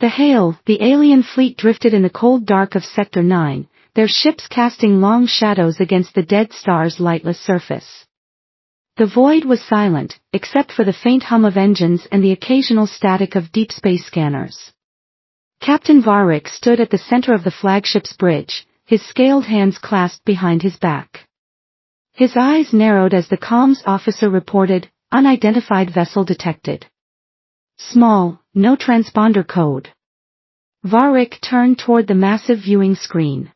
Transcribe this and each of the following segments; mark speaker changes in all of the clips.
Speaker 1: The alien fleet drifted in the cold dark of Sector 9, their ships casting long shadows against the dead star's lightless surface. The void was silent, except for the faint hum of engines and the occasional static of deep space scanners. Captain Varric stood at the center of the flagship's bridge, his scaled hands clasped behind his back. His eyes narrowed as the comms officer reported, "Unidentified vessel detected. Small, no transponder code." Varric turned toward the massive viewing screen.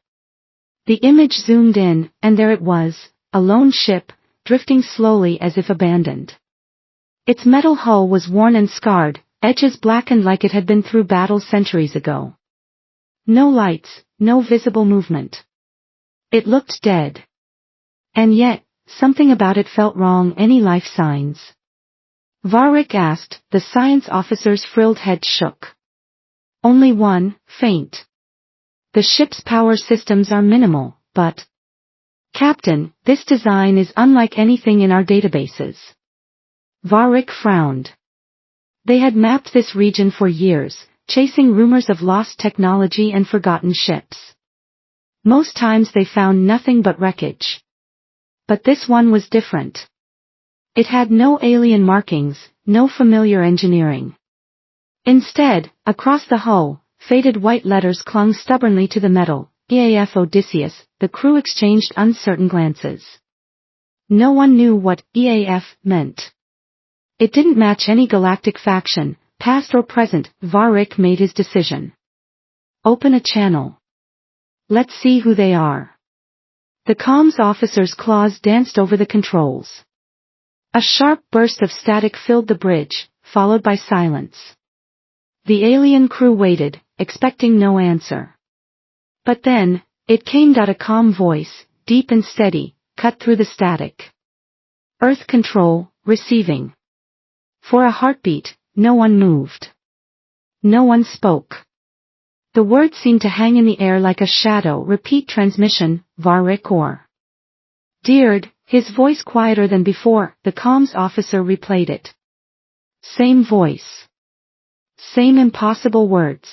Speaker 1: The image zoomed in, and there it was, a lone ship, drifting slowly as if abandoned. Its metal hull was worn and scarred, edges blackened like it had been through battle centuries ago. No lights, no visible movement. It looked dead. And yet, something about it felt wrong. Any life signs? Varric asked. The science officer's frilled head shook. Only one, faint. The ship's power systems are minimal, but... Captain, this design is unlike anything in our databases. Varric frowned. They had mapped this region for years, chasing rumors of lost technology and forgotten ships. Most times they found nothing but wreckage. But this one was different. It had no alien markings, no familiar engineering. Instead, across the hull, faded white letters clung stubbornly to the metal, EAF Odysseus. The crew exchanged uncertain glances. No one knew what EAF meant. It didn't match any galactic faction, past or present. Varric made his decision. Open a channel. Let's see who they are. The comms officer's claws danced over the controls. A sharp burst of static filled the bridge, followed by silence. The alien crew waited, expecting no answer. But then, it came. A calm voice, deep and steady, cut through the static. Earth control, receiving. For a heartbeat, no one moved. No one spoke. The words seemed to hang in the air like a shadow. Repeat transmission, Varric or. Deared, his voice quieter than before. The comms officer replayed it. Same voice. Same impossible words.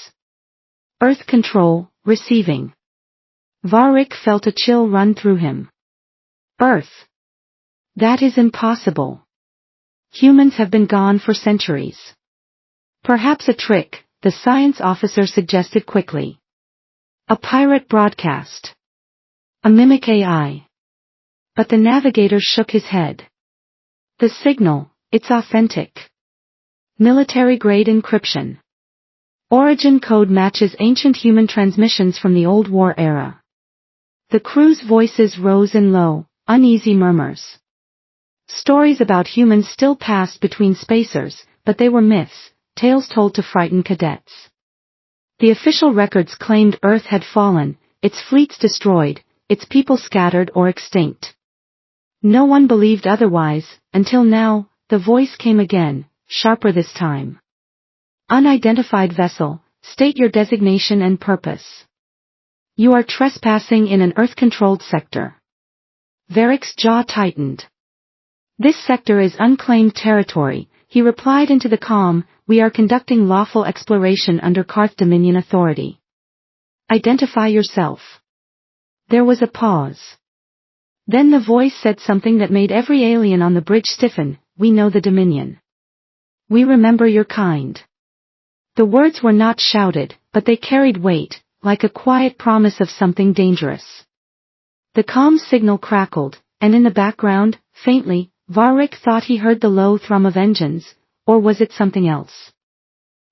Speaker 1: Earth control, receiving. Varric felt a chill run through him. Earth. That is impossible. Humans have been gone for centuries. Perhaps a trick, the science officer suggested quickly. A pirate broadcast. A mimic AI. But the navigator shook his head. The signal, it's authentic. Military-grade encryption. Origin code matches ancient human transmissions from the old war era. The crew's voices rose in low, uneasy murmurs. Stories about humans still passed between spacers, but they were myths, tales told to frighten cadets. The official records claimed Earth had fallen, its fleets destroyed, its people scattered or extinct. No one believed otherwise, until now. The voice came again, sharper this time. Unidentified vessel, state your designation and purpose. You are trespassing in an Earth-controlled sector. Varric's jaw tightened. This sector is unclaimed territory, he replied into the comm. We are conducting lawful exploration under Karth Dominion authority. Identify yourself. There was a pause. Then the voice said something that made every alien on the bridge stiffen. We know the Dominion. We remember your kind. The words were not shouted, but they carried weight, like a quiet promise of something dangerous. The comm signal crackled, and in the background, faintly, Varric thought he heard the low thrum of engines, or was it something else?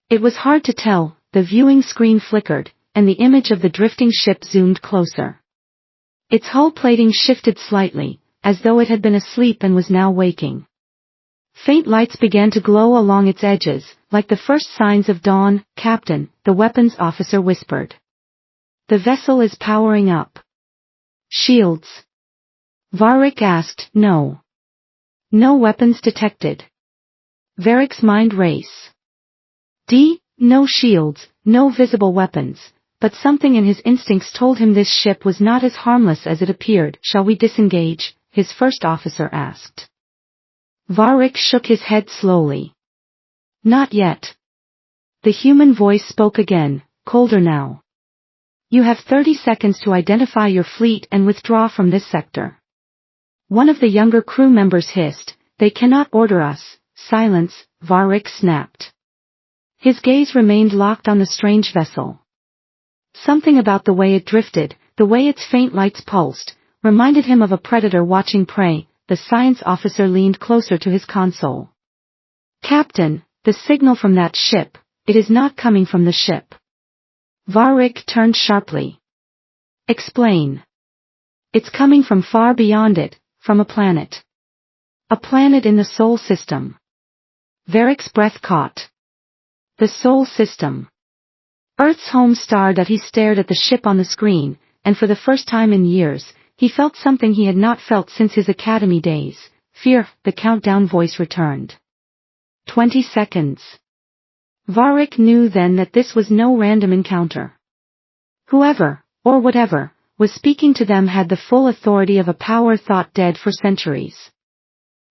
Speaker 1: It was hard to tell. The viewing screen flickered, and the image of the drifting ship zoomed closer. Its hull plating shifted slightly, as though it had been asleep and was now waking. Faint lights began to glow along its edges, like the first signs of dawn. Captain, the weapons officer whispered. The vessel is powering up. Shields. Varric asked. No. No weapons detected. Varric's mind raced. No shields, no visible weapons, but something in his instincts told him this ship was not as harmless as it appeared. Shall we disengage? His first officer asked. Varric shook his head slowly. Not yet. The human voice spoke again, colder now. You have 30 seconds to identify your fleet and withdraw from this sector. One of the younger crew members hissed, they cannot order us. Silence, Varric snapped. His gaze remained locked on the strange vessel. Something about the way it drifted, the way its faint lights pulsed, reminded him of a predator watching prey. The science officer leaned closer to his console. Captain, the signal from that ship, it is not coming from the ship. Varric turned sharply. Explain. It's coming from far beyond it, from a planet. A planet in the Sol system. Varric's breath caught. The Sol system. Earth's home star. He stared at the ship on the screen, and for the first time in years, he felt something he had not felt since his academy days. Fear. The countdown voice returned. 20 seconds. Varric knew then that this was no random encounter. Whoever, or whatever, was speaking to them had the full authority of a power thought dead for centuries.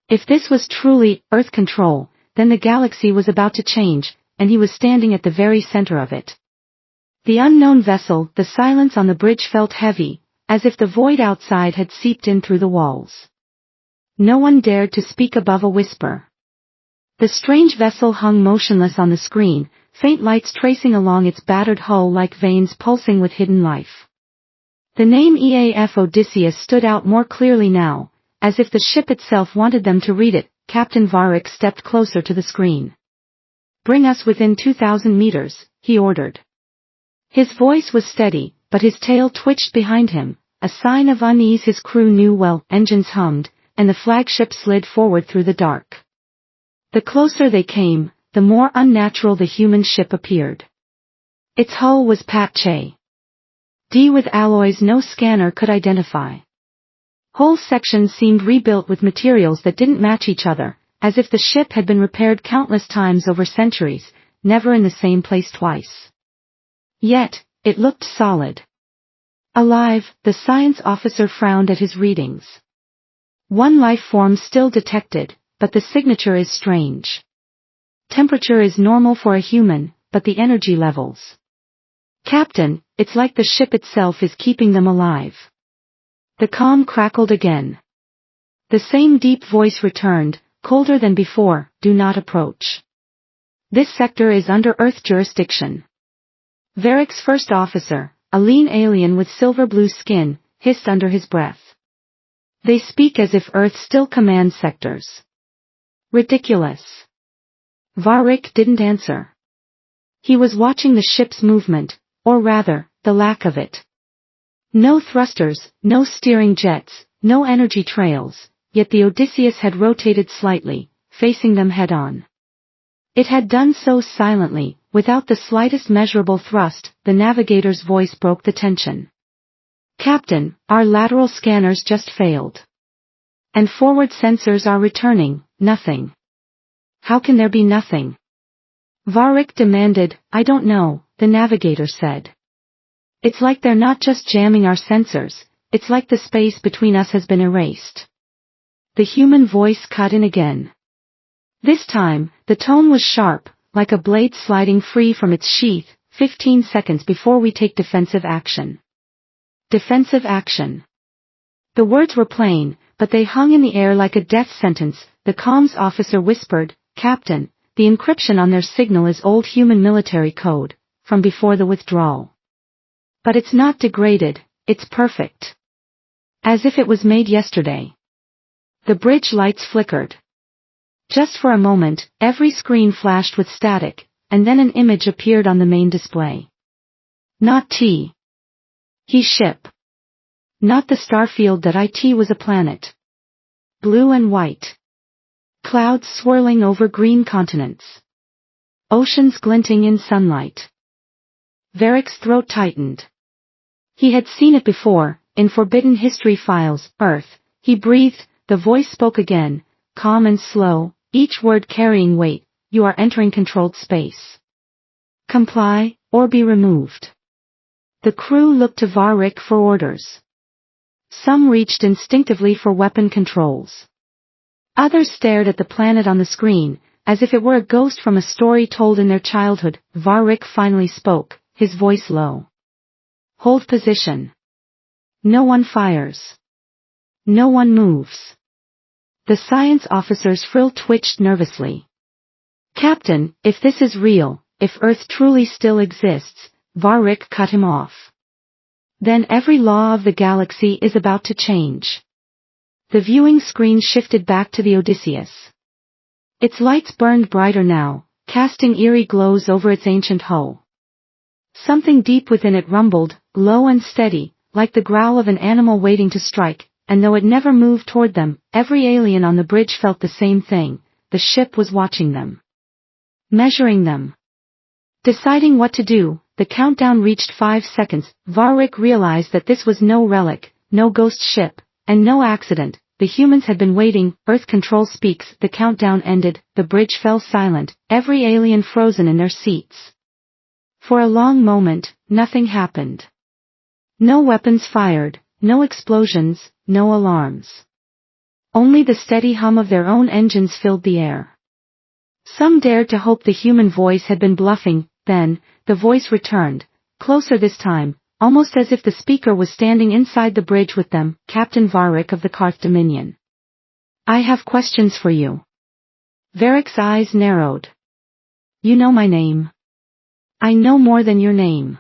Speaker 1: If this was truly Earth control, then the galaxy was about to change, and he was standing at the very center of it. The unknown vessel, the silence on the bridge felt heavy, as if the void outside had seeped in through the walls. No one dared to speak above a whisper. The strange vessel hung motionless on the screen, faint lights tracing along its battered hull like veins pulsing with hidden life. The name EAF Odysseus stood out more clearly now, as if the ship itself wanted them to read it. Captain Varric stepped closer to the screen. Bring us within 2,000 meters, he ordered. His voice was steady, but his tail twitched behind him, a sign of unease his crew knew well. Engines hummed, and the flagship slid forward through the dark. The closer they came, the more unnatural the human ship appeared. Its hull was patchy. With alloys no scanner could identify. Whole sections seemed rebuilt with materials that didn't match each other, as if the ship had been repaired countless times over centuries, never in the same place twice. Yet, it looked solid. Alive. The science officer frowned at his readings. One life form still detected, but the signature is strange. Temperature is normal for a human, but the energy levels. Captain, it's like the ship itself is keeping them alive. The comm crackled again. The same deep voice returned, colder than before, do not approach. This sector is under Earth jurisdiction. Varric's first officer, a lean alien with silver-blue skin, hissed under his breath. They speak as if Earth still commands sectors. Ridiculous. Varric didn't answer. He was watching the ship's movement, or rather, the lack of it. No thrusters, no steering jets, no energy trails, yet the Odysseus had rotated slightly, facing them head-on. It had done so silently, without the slightest measurable thrust. The navigator's voice broke the tension. Captain, our lateral scanners just failed. And forward sensors are returning, nothing. How can there be nothing? Varric demanded. I don't know, the navigator said. It's like they're not just jamming our sensors, it's like the space between us has been erased. The human voice cut in again. This time, the tone was sharp, like a blade sliding free from its sheath. 15 seconds before we take defensive action. Defensive action. The words were plain, but they hung in the air like a death sentence. The comms officer whispered, Captain, the encryption on their signal is old human military code, from before the withdrawal. But it's not degraded, it's perfect. As if it was made yesterday. The bridge lights flickered. Just for a moment, every screen flashed with static, and then an image appeared on the main display. Not T. He ship. Not the starfield that it was a planet. Blue and white. Clouds swirling over green continents. Oceans glinting in sunlight. Varric's throat tightened. He had seen it before, in forbidden history files. Earth. He breathed. The voice spoke again, calm and slow, each word carrying weight. You are entering controlled space. Comply, or be removed. The crew looked to Varric for orders. Some reached instinctively for weapon controls. Others stared at the planet on the screen, as if it were a ghost from a story told in their childhood. Varric finally spoke, his voice low. Hold position. No one fires. No one moves. The science officer's frill twitched nervously. Captain, if this is real, if Earth truly still exists, Varric cut him off. Then every law of the galaxy is about to change. The viewing screen shifted back to the Odysseus. Its lights burned brighter now, casting eerie glows over its ancient hull. Something deep within it rumbled, low and steady, like the growl of an animal waiting to strike, and though it never moved toward them, every alien on the bridge felt the same thing: the ship was watching them. Measuring them. Deciding what to do, the countdown reached 5 seconds. Varric realized that this was no relic, no ghost ship, and no accident. The humans had been waiting. Earth control speaks. The countdown ended, the bridge fell silent, every alien frozen in their seats. For a long moment, nothing happened. No weapons fired, no explosions, no alarms. Only the steady hum of their own engines filled the air. Some dared to hope the human voice had been bluffing. Then, the voice returned, closer this time, almost as if the speaker was standing inside the bridge with them. Captain Varric of the Karth Dominion. I have questions for you. Varric's eyes narrowed. You know my name. I know more than your name.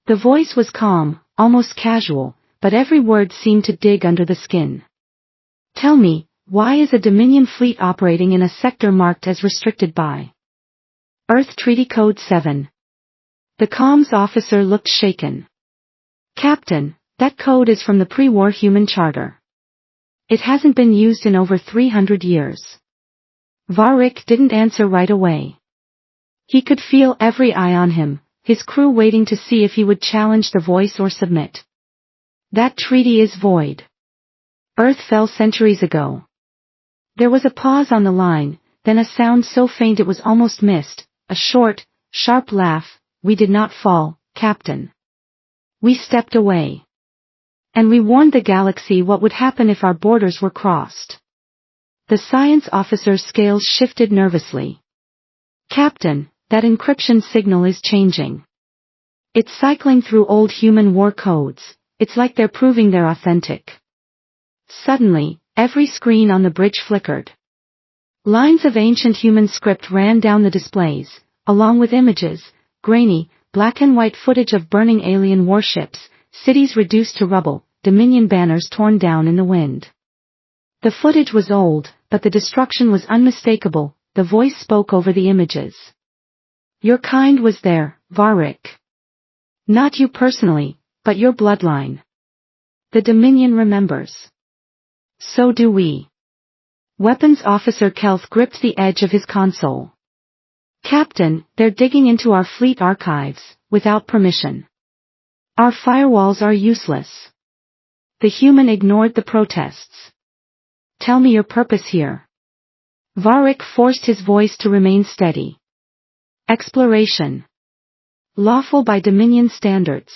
Speaker 1: The voice was calm, almost casual, but every word seemed to dig under the skin. Tell me, why is a Dominion fleet operating in a sector marked as restricted by Earth Treaty Code 7? The comms officer looked shaken. Captain, that code is from the pre-war human charter. It hasn't been used in over 300 years. Varric didn't answer right away. He could feel every eye on him, his crew waiting to see if he would challenge the voice or submit. That treaty is void. Earth fell centuries ago. There was a pause on the line, then a sound so faint it was almost missed, a short, sharp laugh. We did not fall, Captain. We stepped away. And we warned the galaxy what would happen if our borders were crossed. The science officer's scales shifted nervously. Captain, that encryption signal is changing. It's cycling through old human war codes. It's like they're proving they're authentic. Suddenly, every screen on the bridge flickered. Lines of ancient human script ran down the displays, along with images, grainy, black and white footage of burning alien warships, cities reduced to rubble, Dominion banners torn down in the wind. The footage was old, but the destruction was unmistakable. The voice spoke over the images. Your kind was there, Varric. Not you personally, but your bloodline. The Dominion remembers. So do we. Weapons Officer Kelth gripped the edge of his console. Captain, they're digging into our fleet archives, without permission. Our firewalls are useless. The human ignored the protests. Tell me your purpose here. Varric forced his voice to remain steady. Exploration. Lawful by Dominion standards.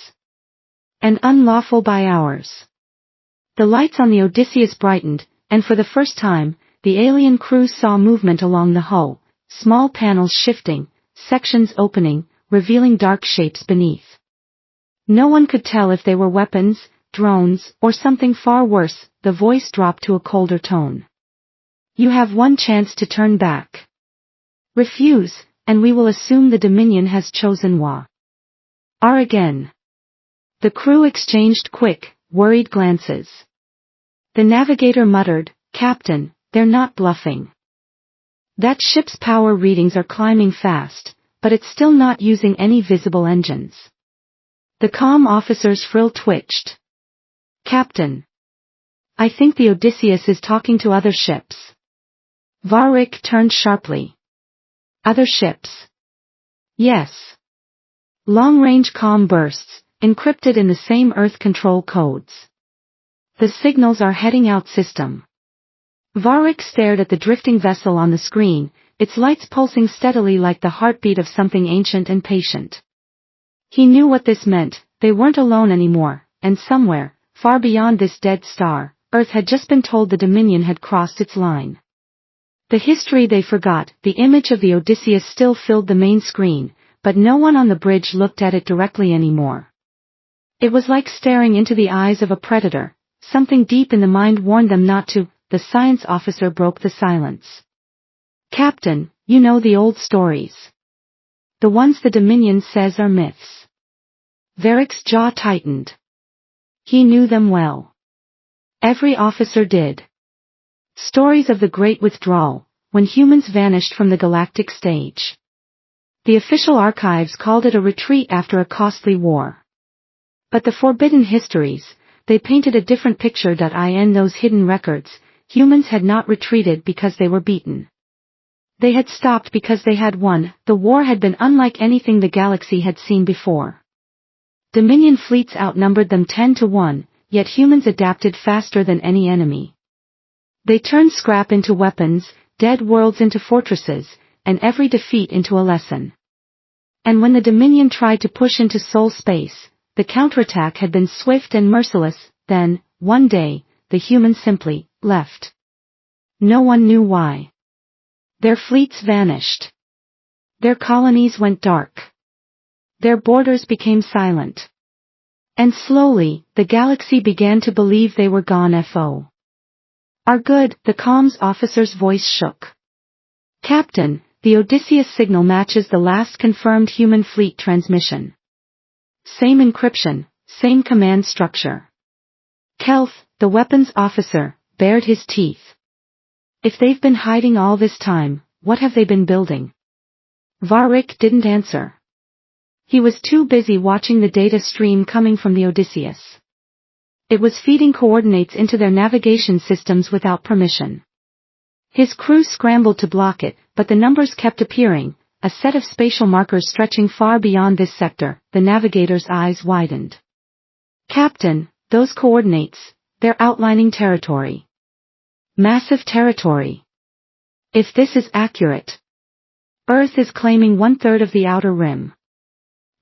Speaker 1: And unlawful by ours. The lights on the Odysseus brightened, and for the first time, the alien crew saw movement along the hull, small panels shifting, sections opening, revealing dark shapes beneath. No one could tell if they were weapons, drones, or something far worse. The voice dropped to a colder tone. You have one chance to turn back. Refuse, and we will assume the Dominion has chosen Wa. R again. The crew exchanged quick, worried glances. The navigator muttered, Captain, they're not bluffing. That ship's power readings are climbing fast, but it's still not using any visible engines. The comm officer's frill twitched. Captain. I think the Odysseus is talking to other ships. Varric turned sharply. Other ships. Yes. Long-range comm bursts, encrypted in the same Earth control codes. The signals are heading out system. Varric stared at the drifting vessel on the screen, its lights pulsing steadily like the heartbeat of something ancient and patient. He knew what this meant. They weren't alone anymore, and somewhere, far beyond this dead star, Earth had just been told the Dominion had crossed its line. The history they forgot, the image of the Odysseus still filled the main screen, but no one on the bridge looked at it directly anymore. It was like staring into the eyes of a predator. Something deep in the mind warned them not to. The science officer broke the silence. Captain, you know the old stories. The ones the Dominion says are myths. Varric's jaw tightened. He knew them well. Every officer did. Stories of the Great Withdrawal, when humans vanished from the galactic stage. The official archives called it a retreat after a costly war. But the forbidden histories, they painted a different picture. In those hidden records, humans had not retreated because they were beaten. They had stopped because they had won. The war had been unlike anything the galaxy had seen before. Dominion fleets outnumbered them 10-1, yet humans adapted faster than any enemy. They turned scrap into weapons, dead worlds into fortresses, and every defeat into a lesson. And when the Dominion tried to push into soul space, the counterattack had been swift and merciless. Then, one day, the humans simply left. No one knew why. Their fleets vanished. Their colonies went dark. Their borders became silent. And slowly, the galaxy began to believe they were gone. Are good, the comms officer's voice shook. Captain, the Odysseus signal matches the last confirmed human fleet transmission. Same encryption, same command structure. Kelth, the weapons officer, bared his teeth. If they've been hiding all this time, what have they been building? Varric didn't answer. He was too busy watching the data stream coming from the Odysseus. It was feeding coordinates into their navigation systems without permission. His crew scrambled to block it, but the numbers kept appearing, a set of spatial markers stretching far beyond this sector. The navigator's eyes widened. Captain, those coordinates, they're outlining territory. Massive territory. If this is accurate, Earth is claiming 1/3 of the outer rim.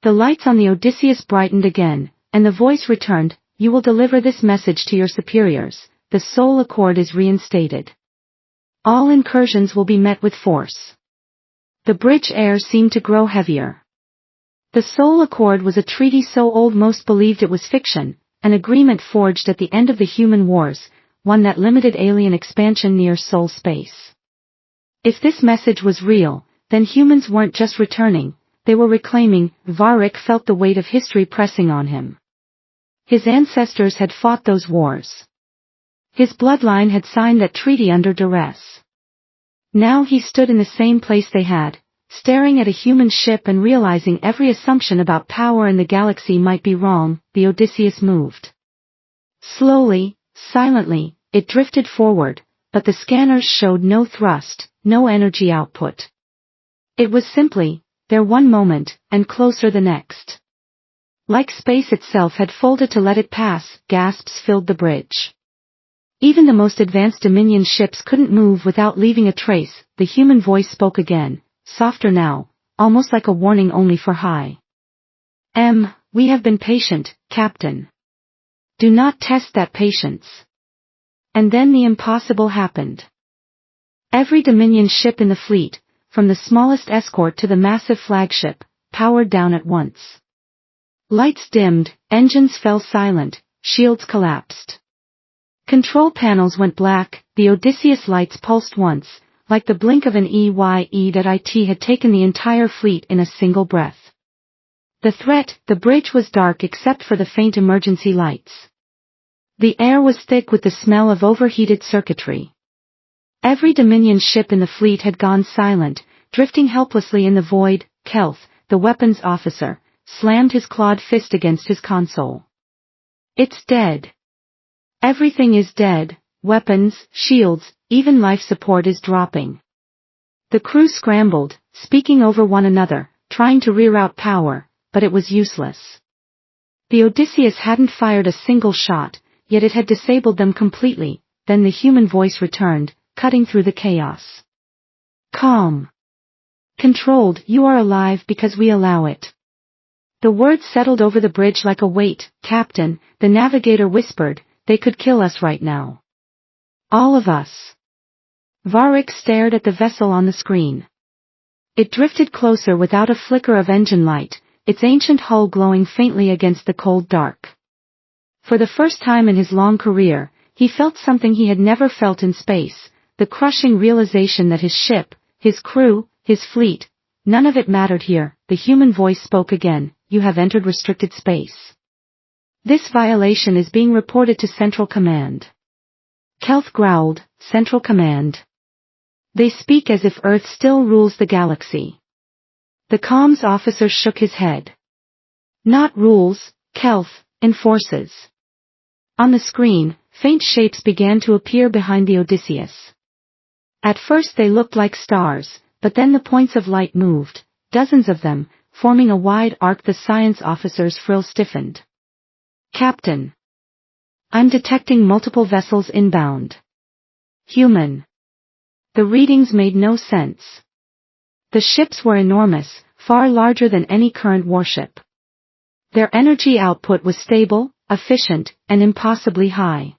Speaker 1: The lights on the Odysseus brightened again, and the voice returned, you will deliver this message to your superiors, the Soul Accord is reinstated. All incursions will be met with force. The bridge air seemed to grow heavier. The Soul Accord was a treaty so old most believed it was fiction, an agreement forged at the end of the human wars, one that limited alien expansion near soul space. If this message was real, then humans weren't just returning, they were reclaiming. Varric felt the weight of history pressing on him. His ancestors had fought those wars. His bloodline had signed that treaty under duress. Now he stood in the same place they had, staring at a human ship and realizing every assumption about power in the galaxy might be wrong. The Odysseus moved. Slowly, silently, it drifted forward, but the scanners showed no thrust, no energy output. It was simply, there one moment, and closer the next. Like space itself had folded to let it pass. Gasps filled the bridge. Even the most advanced Dominion ships couldn't move without leaving a trace. The human voice spoke again, softer now, almost like a warning only for high. We have been patient, Captain. Do not test that patience. And then the impossible happened. Every Dominion ship in the fleet, from the smallest escort to the massive flagship, powered down at once. Lights dimmed, engines fell silent, shields collapsed. Control panels went black. The Odysseus lights pulsed once, like the blink of an EYE. Had taken the entire fleet in a single breath. The bridge was dark except for the faint emergency lights. The air was thick with the smell of overheated circuitry. Every Dominion ship in the fleet had gone silent, drifting helplessly in the void. Kelth, the weapons officer, slammed his clawed fist against his console. It's dead. Everything is dead, weapons, shields, even life support is dropping. The crew scrambled, speaking over one another, trying to reroute power, but it was useless. The Odysseus hadn't fired a single shot, yet it had disabled them completely. Then the human voice returned, cutting through the chaos. Calm. Controlled, you are alive because we allow it. The words settled over the bridge like a weight. Captain, the navigator whispered, they could kill us right now. All of us. Varric stared at the vessel on the screen. It drifted closer without a flicker of engine light, its ancient hull glowing faintly against the cold dark. For the first time in his long career, he felt something he had never felt in space, the crushing realization that his ship, his crew, his fleet, none of it mattered here. The human voice spoke again, "You have entered restricted space. This violation is being reported to Central Command." Kelth growled, "Central Command? They speak as if Earth still rules the galaxy." The comms officer shook his head. "Not rules, Kelth, enforces." On the screen, faint shapes began to appear behind the Odysseus. At first they looked like stars, but then the points of light moved, dozens of them, forming a wide arc. The science officer's frill stiffened. "Captain. I'm detecting multiple vessels inbound. Human." The readings made no sense. The ships were enormous, far larger than any current warship. Their energy output was stable, efficient, and impossibly high.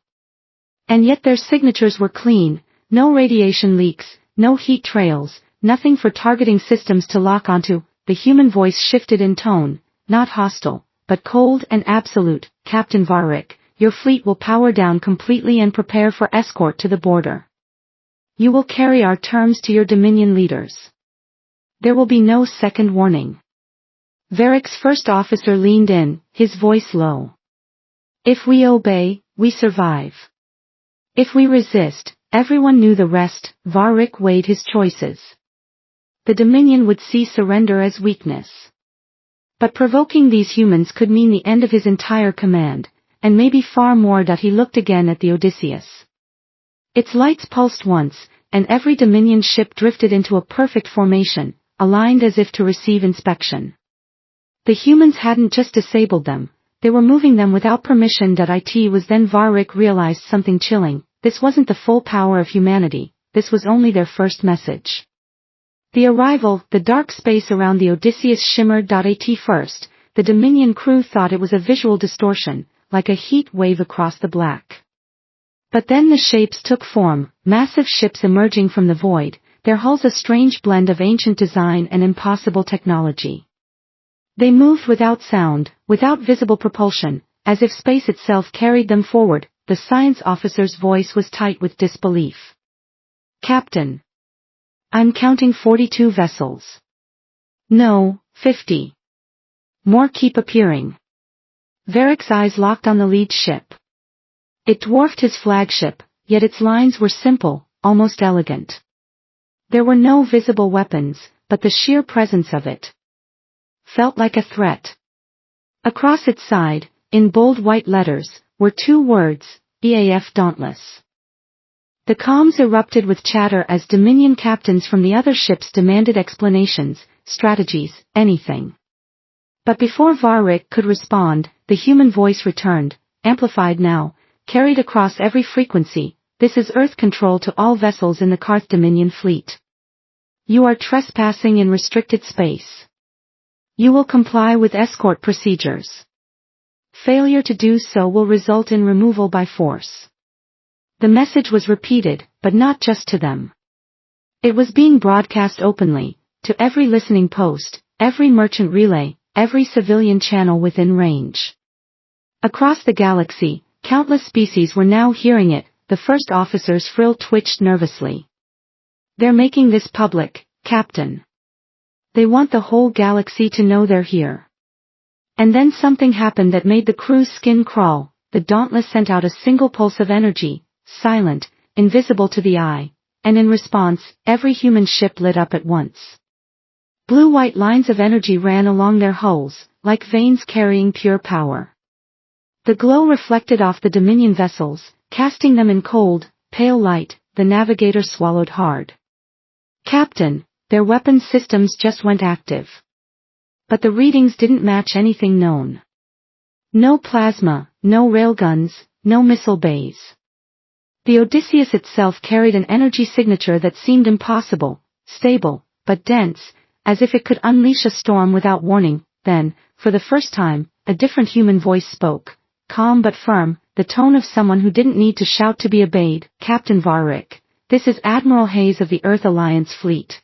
Speaker 1: And yet their signatures were clean, no radiation leaks, no heat trails, nothing for targeting systems to lock onto. The human voice shifted in tone, not hostile, but cold and absolute. "Captain Varric, your fleet will power down completely and prepare for escort to the border. You will carry our terms to your Dominion leaders. There will be no second warning." Varric's first officer leaned in, his voice low. "If we obey, we survive. If we resist, everyone knew the rest." Varric weighed his choices. The Dominion would see surrender as weakness. But provoking these humans could mean the end of his entire command, and maybe far more. He looked again at the Odysseus. Its lights pulsed once, and every Dominion ship drifted into a perfect formation, aligned as if to receive inspection. The humans hadn't just disabled them, they were moving them without permission. It was then Varric realized something chilling. This wasn't the full power of humanity, this was only their first message. The arrival, the dark space around the Odysseus shimmered. At first, the Dominion crew thought it was a visual distortion, like a heat wave across the black. But then the shapes took form, massive ships emerging from the void, their hulls a strange blend of ancient design and impossible technology. They moved without sound, without visible propulsion, as if space itself carried them forward. The science officer's voice was tight with disbelief. "Captain. I'm counting 42 vessels. No, 50. More keep appearing." Varric's eyes locked on the lead ship. It dwarfed his flagship, yet its lines were simple, almost elegant. There were no visible weapons, but the sheer presence of it felt like a threat. Across its side, in bold white letters, were two words, "EAF Dauntless." The comms erupted with chatter as Dominion captains from the other ships demanded explanations, strategies, anything. But before Varric could respond, the human voice returned, amplified now, carried across every frequency. "This is Earth control to all vessels in the Karth Dominion fleet. You are trespassing in restricted space. You will comply with escort procedures. Failure to do so will result in removal by force." The message was repeated, but not just to them. It was being broadcast openly, to every listening post, every merchant relay, every civilian channel within range. Across the galaxy, countless species were now hearing it. The first officer's frill twitched nervously. "They're making this public, Captain. They want the whole galaxy to know they're here." And then something happened that made the crew's skin crawl. The Dauntless sent out a single pulse of energy, silent, invisible to the eye, and in response, every human ship lit up at once. Blue-white lines of energy ran along their hulls, like veins carrying pure power. The glow reflected off the Dominion vessels, casting them in cold, pale light. The navigator swallowed hard. "Captain, their weapons systems just went active." But the readings didn't match anything known. No plasma, no railguns, no missile bays. The Odysseus itself carried an energy signature that seemed impossible, stable, but dense, as if it could unleash a storm without warning. Then, for the first time, a different human voice spoke, calm but firm, the tone of someone who didn't need to shout to be obeyed. "Captain Varric, this is Admiral Hayes of the Earth Alliance fleet.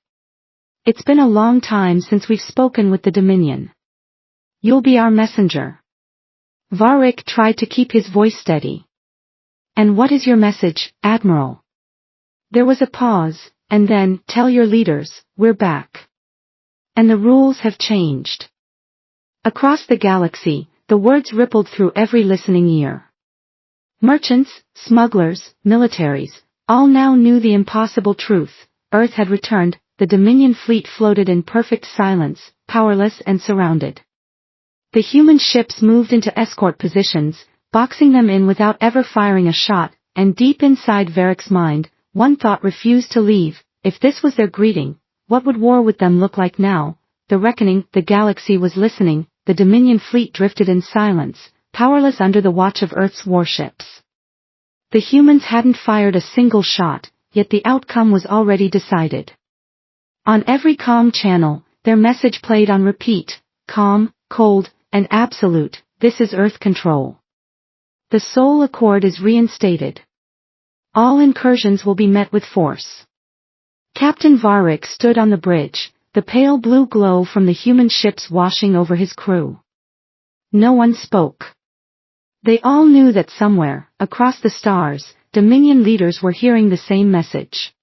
Speaker 1: It's been a long time since we've spoken with the Dominion. You'll be our messenger. Varric tried to keep his voice steady. And what is your message, Admiral? There was a pause, and then, tell your leaders, we're back. And the rules have changed. Across the galaxy, the words rippled through every listening ear. Merchants, smugglers, militaries, all now knew the impossible truth. Earth had returned, the Dominion fleet floated in perfect silence, powerless and surrounded. The human ships moved into escort positions, boxing them in without ever firing a shot, and deep inside Varric's mind, one thought refused to leave: if this was their greeting, what would war with them look like now? The reckoning. The galaxy was listening, the Dominion fleet drifted in silence, powerless under the watch of Earth's warships. The humans hadn't fired a single shot, yet the outcome was already decided. On every comm channel, their message played on repeat: calm, cold, and absolute, this is Earth control. The Soul Accord is reinstated. All incursions will be met with force. Captain Varric stood on the bridge, the pale blue glow from the human ships washing over his crew. No one spoke. They all knew that somewhere, across the stars, Dominion leaders were hearing the same message.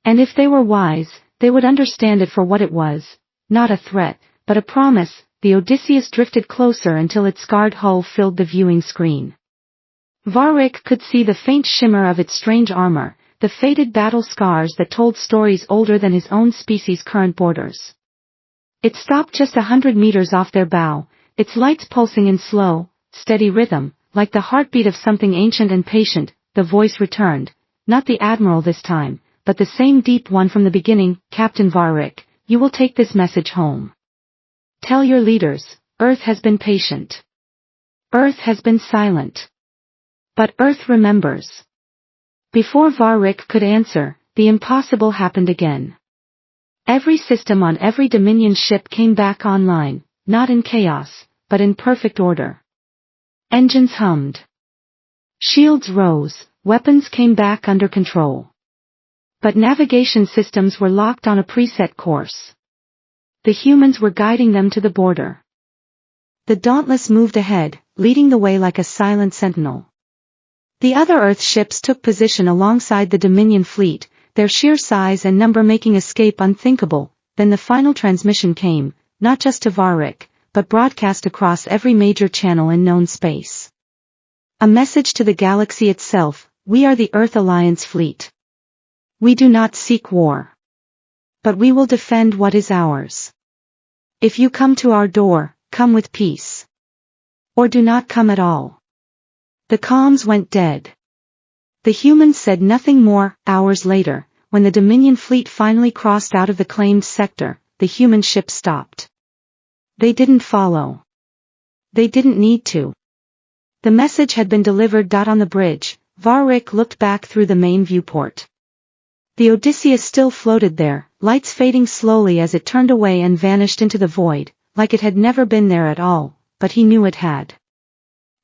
Speaker 1: And if they were wise, they would understand it for what it was: not a threat, but a promise. The Odysseus drifted closer until its scarred hull filled the viewing screen. Varric could see the faint shimmer of its strange armor, the faded battle scars that told stories older than his own species' current borders. It stopped just 100 meters off their bow, its lights pulsing in slow, steady rhythm, like the heartbeat of something ancient and patient. The voice returned, not the Admiral this time, but the same deep one from the beginning: Captain Varric, you will take this message home. Tell your leaders, Earth has been patient. Earth has been silent. But Earth remembers. Before Varric could answer, the impossible happened again. Every system on every Dominion ship came back online, not in chaos, but in perfect order. Engines hummed. Shields rose, weapons came back under control. But navigation systems were locked on a preset course. The humans were guiding them to the border. The Dauntless moved ahead, leading the way like a silent sentinel. The other Earth ships took position alongside the Dominion fleet, their sheer size and number making escape unthinkable. Then the final transmission came, not just to Varric, but broadcast across every major channel in known space. A message to the galaxy itself: we are the Earth Alliance fleet. We do not seek war. But we will defend what is ours. If you come to our door, come with peace. Or do not come at all. The comms went dead. The humans said nothing more. Hours later, when the Dominion fleet finally crossed out of the claimed sector, the human ship stopped. They didn't follow. They didn't need to. The message had been delivered. On the bridge, Varric looked back through the main viewport. The Odysseus still floated there, lights fading slowly as it turned away and vanished into the void, like it had never been there at all, but he knew it had.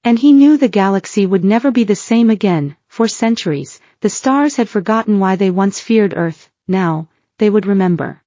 Speaker 1: And he knew the galaxy would never be the same again. For centuries, the stars had forgotten why they once feared Earth. Now, they would remember.